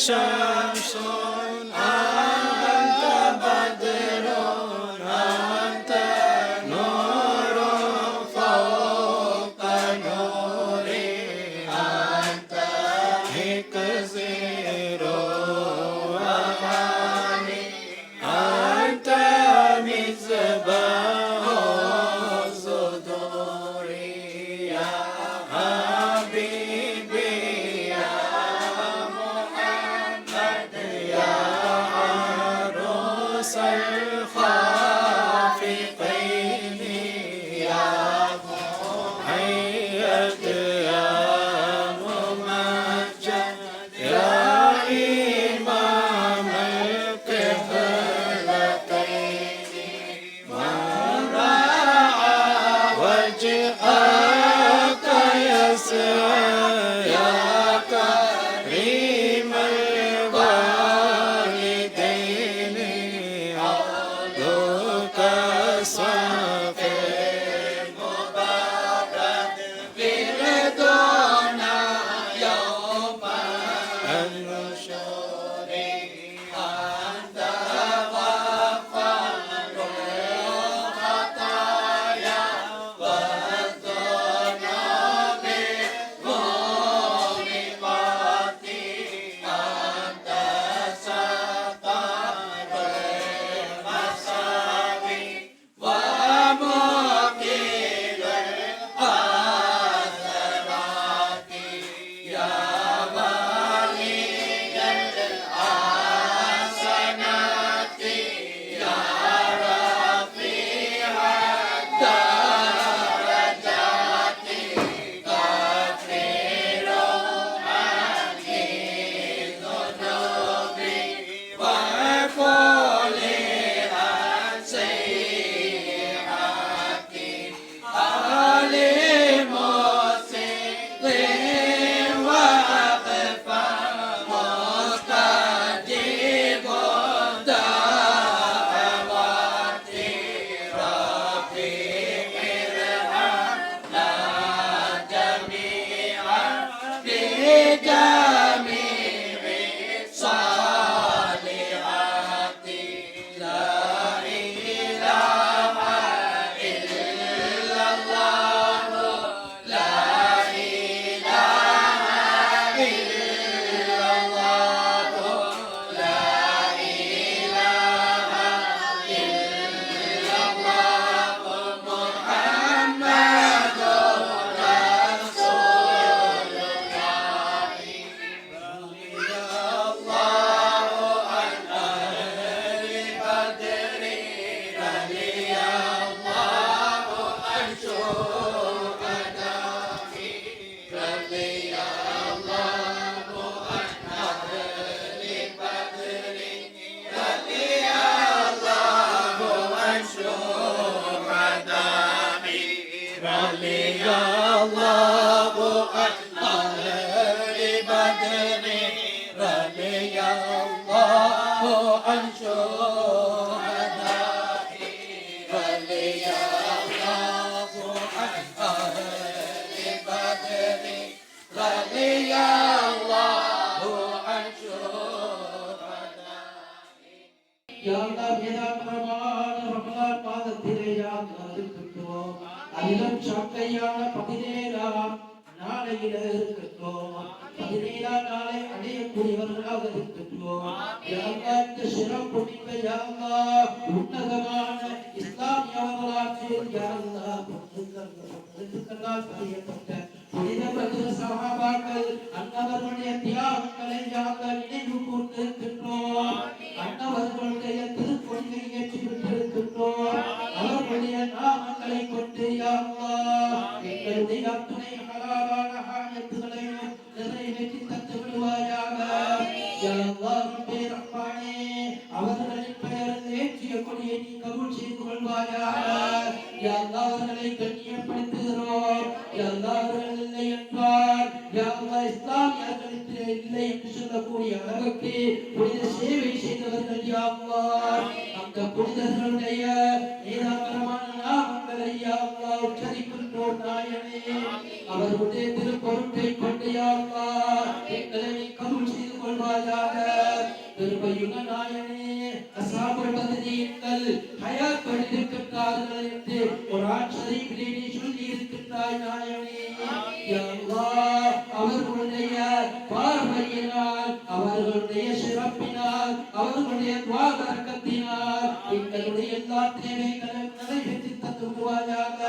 شمس أنت بدر أنت نور فوق نوري أنت مكزير أماني أنت مصباح الصدور يا حبيبي يا محمد يا عروس الخافقين يا مؤيد يا ممجد يا إمام القبلتين من رأى وجهك يسعى يا كريم الوالدين عبدك صافي مبارك بردنا يوم النشور أنت غفار الخطايا والذنوب موبقات أنت ستار المساوي ومقيل الحسرات يا ولي الحسنات يا رفيع الدرجات كفر عني ذنوبي وكل سيئاتي عليم مسلم وأخفى مستجيب دعواتي ربي ارحمنا جميعا بجميع الصالحات لا إله إلا الله لا إله إلا الله لا إله إلا الله محمد رسول الله رضي الله عن أهل بدر رضي الله عن شهدائه رضي الله عن أهل بدر رضي الله عن شهدائه رضي الله عن أهل بدر رضي الله عن شهدائه رضي الله عن أهل بدر رضي الله عن شهدائه யா அல்லாஹ் வேதாந்தமான ரமலான் மாதத்திலே யா அல்லாஹ் இருக்கின்றோம். அதிலும் சங்கையான 17ஆம் நாளையில இருக்கின்றோம். 17ஆம் நாளை அடையக்கூடியவர்களாக இருக்கின்றோம். யா அல்லாஹ் இந்த சிறப்புமிக்க யா அல்லாஹ் உன்னதமான இஸ்லாமிய வரலாற்றில் யா அல்லாஹ் பொருட்களால் பதியப்பட்ட புனித பத்ர் சஹாபாக்கள் அன்னவர்களுடைய தியாகங்களை யா அல்லாஹ் நினைவு கூர்ந்திருக்கின்றோம். அன்னவர்களுடைய திருப்பொழிவை ஏற்றிவிட்டிருக்கின்றோம். அவர்களுடைய நாமங்களை கொண்டு யா அல்லாஹ் எங்களுடைய அத்துணை ஹலாலான ஹாஜத்துகளையும் நிறைவேற்றி தந்து விடுவாயாக. யா அல்லாஹ் ரப்பே ரஹ்மானே அவர்களின் பெயரில் ஏற்றிய கொடியை நீ கபூல் செய்து கொள்வாயாக. யா அல்லாஹ் அவர்களை கண்ணியப்படுத்துகிறோம். யா அல்லாஹ் அவர்கள் இல்லை என்றால் யா அல்லாஹ் இஸ்லாமியர்களிடத்திலே இல்லை என்று சொல்லக்கூடிய அளவுக்கு புனித சேவை செய்தவர்கள் யா அல்லாஹ் அந்த புனிதர்களுடைய நீதாகரமான நாமங்களை யா அல்லாஹ் உச்சரிக்கின்றோம் நாயனே. அவர்களுடைய திருப்பொருட்டை கொண்டு யா அல்லாஹ் எங்களை கபூல் செய்து கொள்வாயாக. குர்ஆன் ஷரீஃபிலே நீ சொல்லி இருக்கின்றாய் நாயனே. யா அல்லாஹ், அவர்களுடைய பார்வையினால், அவர்களுடைய சிறப்பினால், அவர்களுடைய துஆ பரக்கத்தினால் எங்களுடைய எல்லா தேவைகளையும் நிறைவேற்றி தந்து விடுவாயாக.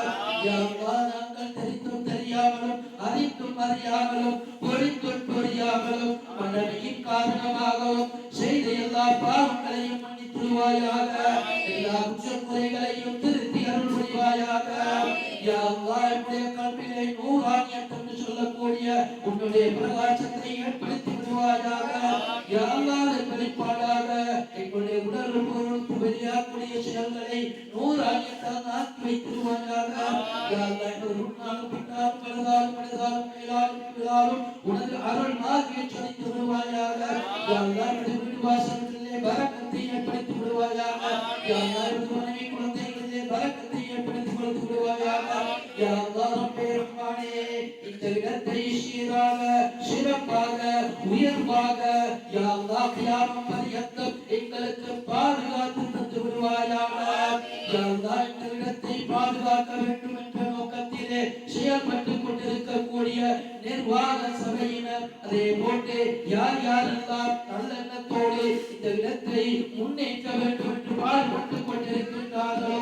யா அல்லாஹ், நாங்கள் தெரிந்தும் தெரியாமலும் அறிந்தும் அறியாமலும் பொறித்தும் பொறியாமலும் மனைவியின் காரணமாகவும் செய்த எல்லா பாவங்களையும் மன்னித்துடுவாயாக. எல்லா குற்றக்குறைகளையும் திருத்தி அருள் புரிவாயாக. யா அல்லாஹ், என்னுடைய கல்வியை நூறானியத் என்று சொல்லக்கூடிய உன்னுடைய பிரகாசத்தை ஏற்படுத்தி விடுவாயாக. யா அல்லாஹ், வெளிப்பாடாக எங்களுடைய உடல் பொருளுக்கு வெளியாகக்கூடிய செயல்களை நூறானியத்தாக ஆக்கி வைத்திருவாயாக. யா அல்லாஹ், முன்னாலும் பின்னாலும் கலந்தாலும் மனிதாலும் மேலாலும் கீழாலும் உனது அருள் மாதிரியை சொலித்து விடுவாயாக. யா அல்லாஹ், வீடு வாசல்களிலே பரக்கத்தை ஏற்படுத்தி விடுவாயாக. யா அல்லாஹ், மனைவி குழந்தைகளிலே பரக்கத்தை ஏற்படுத்தி கொடுத்து விடுவாயாக. யா அல்லாஹ், ரப்பே ரஹ்மானே, இந்த இடத்தை சீராக சிறப்பாக உயர்வாக யா அல்லாஹ் கியாமத் பரியந்தம் எங்களுக்கு பாதுகாத்து தந்து விடுவாயாக. யா அல்லாஹ், இந்த இடத்தை பாதுகாக்க வேண்டும் என்ற நோக்கத்திலே செயல்பட்டுக் கொண்டிருக்கக்கூடிய நிர்வாக சபையினர், அதே போன்று யார் யாரெல்லாம் நல்லெண்ணத்தோடு இந்த இடத்தை முன்னேற்ற வேண்டும் என்று பாடுபட்டுக் கொண்டிருக்கின்றார்களோ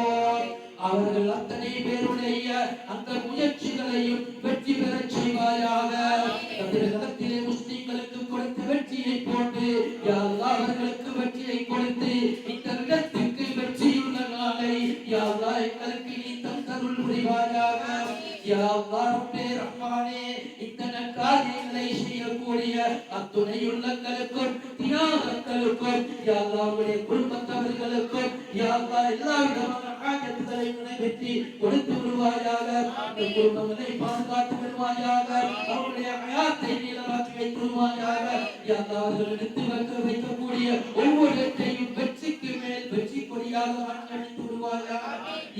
அவர்கள் அத்தனை பேருடைய அந்த முயற்சிகளையும் வெற்றி பெறச் செய்வாயாக. தமிழகத்திலே முஸ்லிம்களுக்கு கொடுத்த வெற்றியை போன்று யா அல்லாஹ் அவர்களுக்கு வெற்றியை கொடுத்து இந்த இடத்துக்கு வெற்றியுள்ள நாளை யா அல்லாஹ் எங்களுக்கு நீ தந்தருள் புரிவாயாக. யா அல்லாஹ், ரப்பே ரஹ்மானே, இந்த நற்காரியங்களை செய்யக்கூடிய அத்துணை உள்ளங்களுக்கும் தியாகங்களுக்கும் யா அல்லாஹ் அவருடைய குடும்பத்தவர்களுக்கும் யா அல்லாஹ் எல்லா விதமான ஆயத்துகளை நிறைவேற்றி கொடுத்து விடுவாயாக. அந்த குடும்பங்களை பாதுகாத்து விடுவாயாக. அவருடைய ஹயாத்தை நீளமாக்கி வைத்து விடுவாயாக. யா அல்லாஹ், அவர்கள் எடுத்து வைக்கக்கூடிய ஒவ்வொருத்தையும் வெற்றிக்கு மேல் வெற்றி கொடியாக மாற்றி விடுவாயாக.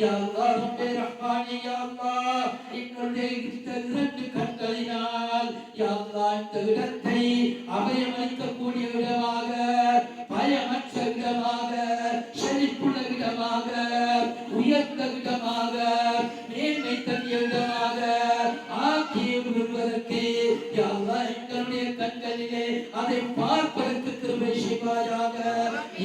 யா அல்லாஹ், ரப்பே ரஹ்மானே, யா அல்லாஹ், எங்களுடைய இரண்டு கண்களினால் யா அல்லாஹ் இந்த இடத்தை அபயமளிக்கக்கூடிய இடமாக, பயமற்ற இடமாக, செழிப்புள்ள இடமாக, உயர்ந்த விதமாக, மேன்மை தங்கிய விதமாக ஆக்கிய விடுவதற்கு யா அல்லாஹ் எங்களுடைய கண்களிலே அதை பார்ப்பதற்கு கிருபை செய்வாயாக.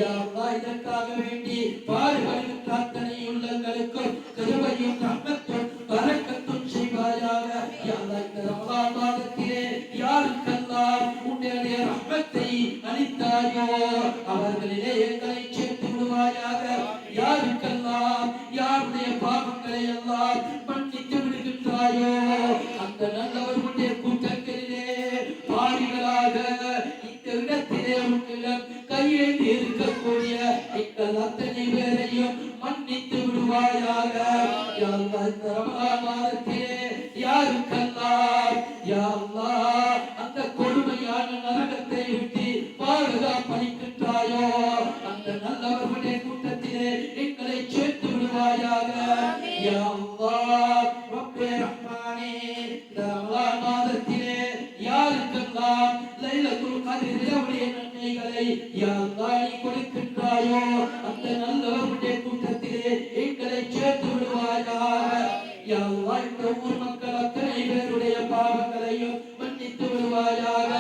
யா அல்லாஹ், இதற்காக வேண்டி பாடுபடுகின்ற அத்தனை உள்ளங்களுக்கும் கிருபையும் ரஹ்மத்தும் பரக்கத்தும் செய்வாயாக. யா அல்லாஹ், இந்த ரமலான் மாதத்திலே யாருக்கெல்லாம் உன்னுடைய ரஹ்மத்தை அளித்தாயோ அவர்களிலே எங்களை சேர்த்து விடுவாயாக. யாருக்கெல்லாம் யாருடைய பாவங்களை எல்லாம் மன்னித்து விடுகின்றாயோ அந்த நல்லவர்களுடைய கூட்டங்களிலே பாவிகளாக இந்த இடத்திலே உன்னிடம் கையேந்தி இருக்கக்கூடிய எங்கள் அத்தனை பேரையும் மன்னித்து விடுவாயாக. யா அல்லாஹ், இந்த ரமலான் மாதத்திலே யாருக்கெல்லாம் யா அல்லாஹ் அந்த கொடுமையான நரகத்தை விட்டு பாதுகாப்பளிக்கின்றாயோ அந்த நல்லவர்களுடைய கூட்டத்திலே எங்களை சேர்த்து விடுவாயாக. யா அல்லாஹ், ரப்பே ரஹ்மானே, இந்த ரமலான் மாதத்திலே யாருக்கெல்லாம் லைலத்துல் கத்ர் இரவுடைய நன்மைகளை யா அல்லாஹ் நீ கொடுக்கின்றாயோ அந்த நல்லவர்களுடைய கூட்டத்திலே எங்களை சேர்த்து விடுவாயாக. யா அல்லாஹ், இந்த ஊர் மக்கள் அத்தனை பேருடைய பாவங்களையும் மன்னித்து விடுவாயாக.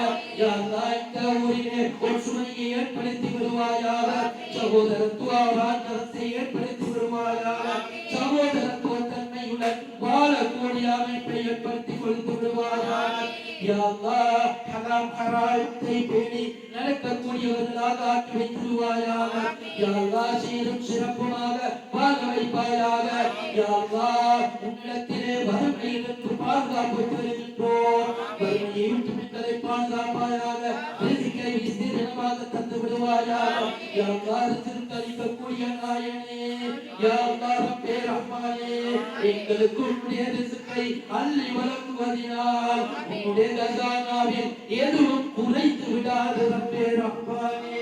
யா அல்லாஹ், இந்த ஊரிலே ஒரு சுமையை ஏற்படுத்தி விடுவாயாக. சகோதரத்துவ வாஞ்சகத்தை ஏற்படுத்தி விடுவாயாக. சகோதரத்துவ தன்மையுடன் வாழக்கூடிய அமைப்பை ஏற்படுத்தி கொடுத்து விடுவாயாக. யா அல்லாஹ், ஹராம் ஹராத்தை பேணி நடக்கக்கூடியவர்களாக ஆக்கி வைத்திருவாயாக. யா அல்லாஹ், சீரும் சிறப்புமாக வாழ வைப்பாயாக. யா அல்லாஹ், உன்னிடத்திலே வறுமையிலிருந்து பாதுகாப்பு பெறுகின்றோம். வறுமையை விட்டு எங்களை பாதுகாப்பாயாக. ரிஸ்கை விஸ்தீர்ணமாக தந்து விடுவாயாக. யா அல்லாஹ், ரிஸ்க் அளிக்கக்கூடிய நாயனே, யா அல்லாஹ், ரப்பே ரஹ்மானே, எங்களுக்கு உன்னுடைய ரிஸ்கை அள்ளி வழங்குவதினால் உன்னுடைய கஜானாவில் எதுவும் குறைத்து விடாது. ரப்பே ரஹ்மானே,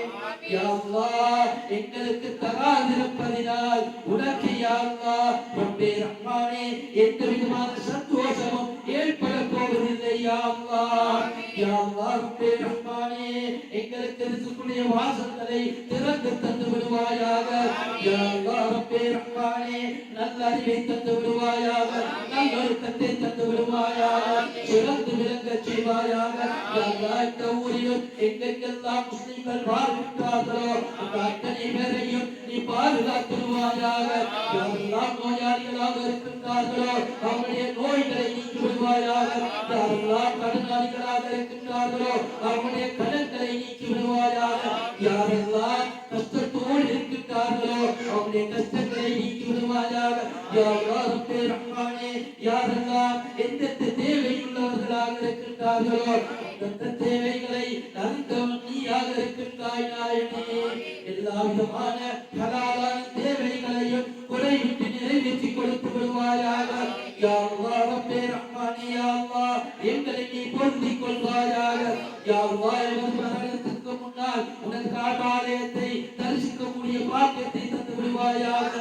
யா அல்லாஹ், எங்களுக்கு தராதிருப்பதினால் உனக்கு யா அல்லாஹ், ரப்பே ரஹ்மானே, எந்த விதமான சந்தோஷமும் ஏற்பட போவதில்லை. யா அல்லாஹ், யா அல்லாஹ், ரப்பே ரஹ்மானே, எங்களுக்கு ரிஸ்குடைய வாசல்களை திறந்து தந்து விடுவாயாக. யா அல்லாஹ், ரப்பே ரஹ்மானே, நல்ல அறிவை தந்து விடுவாயாக. தருவாயாக சிறந்து விளங்க செய்வாயாக இந்த ஊரிலும் எங்கெங்கெல்லாம் முஸ்லிம்கள் வாழ்கின்றார்களோ அந்த அத்தனை பேரையும் நீ பாதுகாத்துருவாயாக யாரெல்லாம் நோயாளிகளாக இருக்கின்றார்களோ அவருடைய நோய்களை நீக்கி விடுவாயாக யாரெல்லாம் கடனாளிகளாக இருக்கின்றார்களோ அவருடைய கடன்களை நீக்கி விடுவாயாக யாரெல்லாம் கஷ்டத்தோடு இருக்கின்றார்களோ அவருடைய கஷ்டங்களை நீக்கி விடுவாயாக யாரெல்லாம் எந்தெந்த தேவையுள்ளவர்களாக இருக்கின்றார்களோ அந்த தேவைகளை அறிந்தவன் நீயாக இருக்கின்றாய் நாயனே எல்லா விதமான ஹலாலான தேவைகளையும் குறைவிட்டு நிறைவேற்றி கொடுத்து விடுவாயாக யா அல்லாஹ் ரப்பே ரஹ்மானே யா அல்லாஹ் எங்களை நீ பொருந்திக் கொள்வாயாக யா அல்லாஹ் மரணத்துக்கு முன்னால் உனது காபாலயத்தை தரிசிக்கக்கூடிய பாக்கியத்தை தந்து விடுவாயாக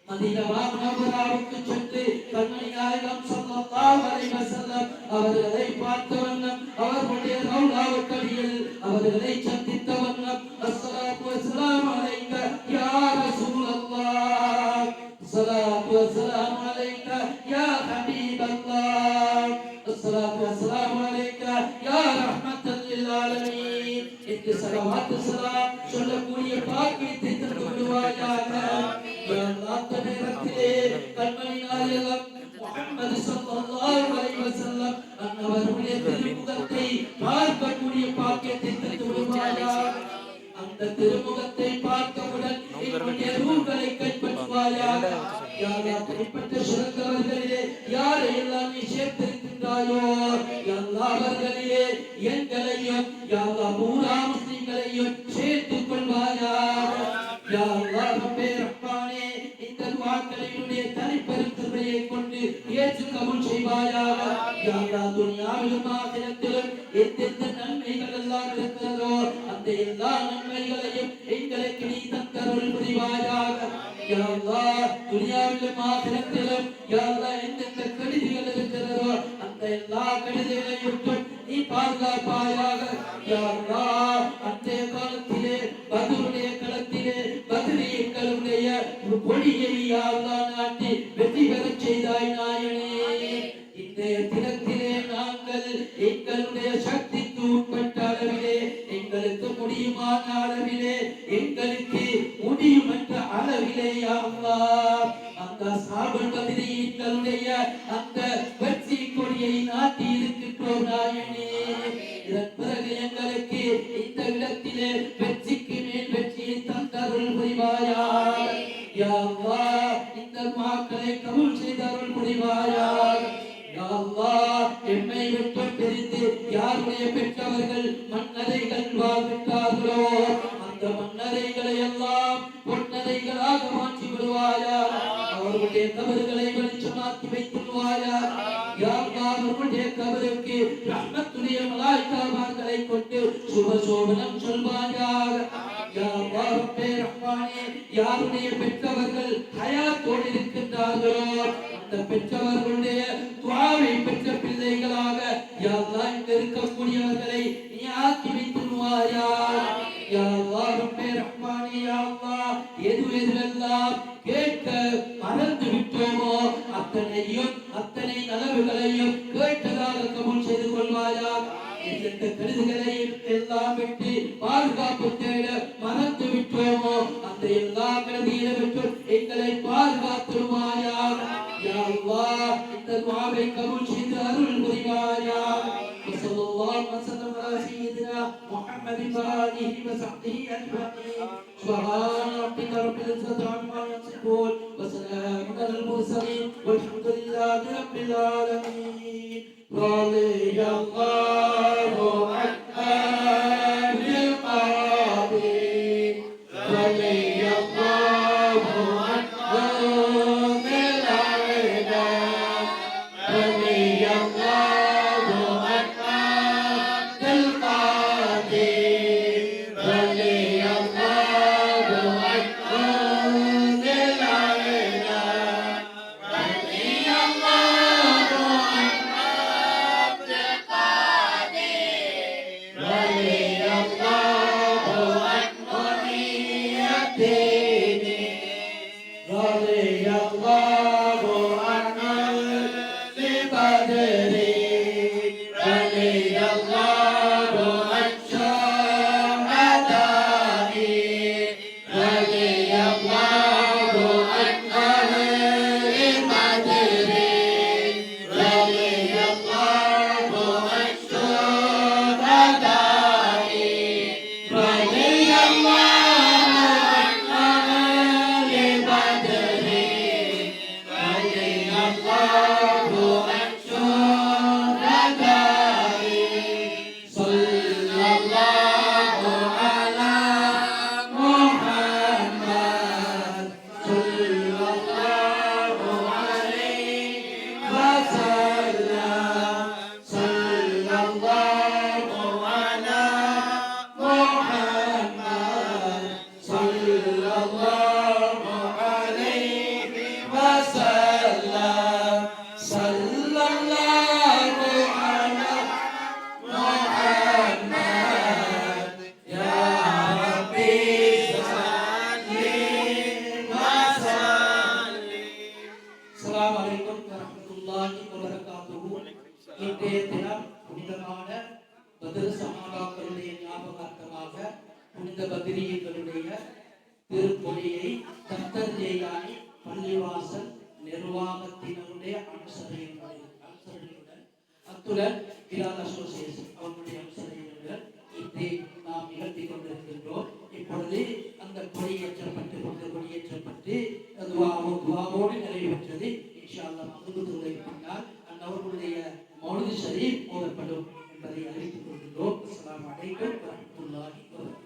மதீனா முனவ்வராவுக்கு சென்று கண்மணி நாயகம் ஸல்லல்லாஹு அலைஹி வஸல்லம் அவர்களை பார்த்த வண்ணம் அவர்களுடைய ரவுலாவுக்கடியில் அவர்களை சந்தித்த வண்ணம் அஸ்ஸலாத்து வஸ்ஸலாமு அலைக யா ரசூலல்லாஹ் அஸ்ஸலாத்து வஸ்ஸலாமு அலைக யா ஹபீபல்லாஹ் அஸ்ஸலாத்து வஸ்ஸலாமு அலைக யா ரஹ்மத்தல் லில் ஆலமீன் என்று ஸலவாத் ஸலாம் சொல்லக்கூடிய பாக்கியத்தை தந்து விடுவாயாக அந்த நேரத்திலே கண்மணி நாயகம் முஹம்மது ஸல்லல்லாஹு அலைஹி வஸல்லம் அவர்களுடைய திருமுகத்தை பார்க்கக்கூடிய பாக்கியத்தை தந்து விடுவாயாக அந்த திருமுகத்தை பார்த்தவுடன் என்னுடைய ரூஹ்களை கைப்பற்றுவாயாக யா அல்லாஹ் அப்படிப்பட்ட சிறந்தவர்களிலே யாரையெல்லாம் நீ சேர்த்திருக்கின்றாயோ யா அல்லாஹ் அவர்களிலே எங்களையும் யா அல்லாஹ் பூரா முஸ்லிம்களையும் சேர்த்துக் கொள்வாயாக யா அல்லாஹ் ரப்பே ரஹ்மானே இந்த துஆக்களினுடைய தனிப்பெருந்தன்மையை கொண்டு ஏற்று கபூல் செய்வாயாக யா அல்லாஹ் துனியாவிலும் ஆகிரத்திலும் எந்தெந்த நன்மைகள் எல்லாம் இருக்கிறதோ அந்த எல்லா நன்மைகளையும் எங்களுக்கு நீ தந்தருள் புரிவாயாக யா அல்லாஹ் துனியாவிலும் ஆகிரத்திலும் யா அல்லாஹ் எந்தெந்த கெடுதிகள் இருக்கிறதோ அந்த எல்லா கெடுதிகளையும் நீ பாதுகாப்பாயாக யா அல்லாஹ் அன்றைய காலத்திலே பத்ருடைய களத்திலே பத்ரியங்களுடைய கொடியை யா அல்லாஹ் நாட்டி வெற்றி பெறச் செய்தாய் நாயனே இன்றைய தினத்திலே நாங்கள் எங்களுடைய சக்திக்கு உட்பட்ட அளவிலே எங்களுக்கு முடியுமான அளவிலே எங்களுக்கு முடியும் என்ற அளவிலே யா அல்லாஹ் அந்த அஸ்ஹாபுல் பத்ரியங்களுடைய அந்த வெற்றி கொடியை நாட்டி இருக்கின்றோம் நாயனே இதன் பிறகு எங்களுக்கு இந்த இடத்திலே வெற்றிக்கு மேல் வெற்றியை தந்தருள் புரிவாயாக யா அல்லாஹ் இந்த மக்களை கபூல் செய்தருள் புரிவாயாக யா அல்லாஹ் எம்மை விட்டு பிரிந்து யாருடைய பெற்றவர்கள் மன்னரைகள் வாழ்கின்றார்களோ அந்த மன்னரைகளை எல்லாம் பொன்னரைகளாக மாற்றி விடுவாயாக அவர்களுடைய கபறுகளை வெளிச்சமாக்கி வைத்துள்வாயாக யா அல்லாஹ் அவர்களுடைய கபருக்கு ரஹ்மத்துடைய மலாயிகாமார்களை கொண்டு சுபசோபனம் சொல்வாயாக யா அல்லாஹ் ரப்பே ரஹ்மானே யாருடைய பெற்றவர்கள் ஹயாத்தோடு இருக்கின்றார்களோ அந்த பெற்றவர்களுடைய துஆவை பெற்ற பிள்ளைகளாக யா அல்லாஹ் இங்கு இருக்கக்கூடியவர்களை நீ ஆக்கி வைத்துள்வாயாக யா அல்லாஹ் ரப்பே ரஹ்மானே யா அல்லாஹ் எதுவெல்லாம் கேட்க மறந்து விட்டோமோ அத்தனை நலவுகளையும் கேட்டதாக கபூல் செய்து கொள்வாயாக எந்த கருதுகளையும் எல்லாம் விட்டு பாதுகாப்பு தேட மறந்து விட்டோமோ அந்த எல்லா கருதியில விட்டு எங்களை பாதுகாத்துருவாயாக யா அல்லாஹ் இந்த துஆவை கபூல் செய்து அருள் புரிவாயாக وصلى الله وسلم على سيدنا محمد وآله وصحبه أجمعين سبحان ربك رب العزة عما يصفون وسلام على المرسلين والحمد لله رب العالمين رضي الله عن القاضي رضي الله عنهم الأعداء رضي الله عن القاضي رضي الله عنهم الأعداء رضي الله عن திருப்பொழியை தத்தஞ்செய்தானி பள்ளிவாசல் நிர்வாகத்தினருடைய அனுசரணையுடன் அத்துடன் பிலால் அசோசியேஷன் அவர்களுடைய அனுசரணையுடன் இதை நாம் நிகழ்த்தி கொண்டிருக்கின்றோம். இப்பொழுது அந்த கொடியேற்றப்பட்டு துவாவோடு நிறைவேற்றது. இன்ஷா அல்லாஹ் மக்ரிபுக்கு பின்னால் அன்னவர்களுடைய மௌலிது ஷரீஃப் ஓதப்படும் என்பதை அறிவித்துக் கொள்கின்றோம். அஸ்ஸலாமு அலைக்கும் வரஹ்மத்துல்லாஹி வபரகாத்துஹு.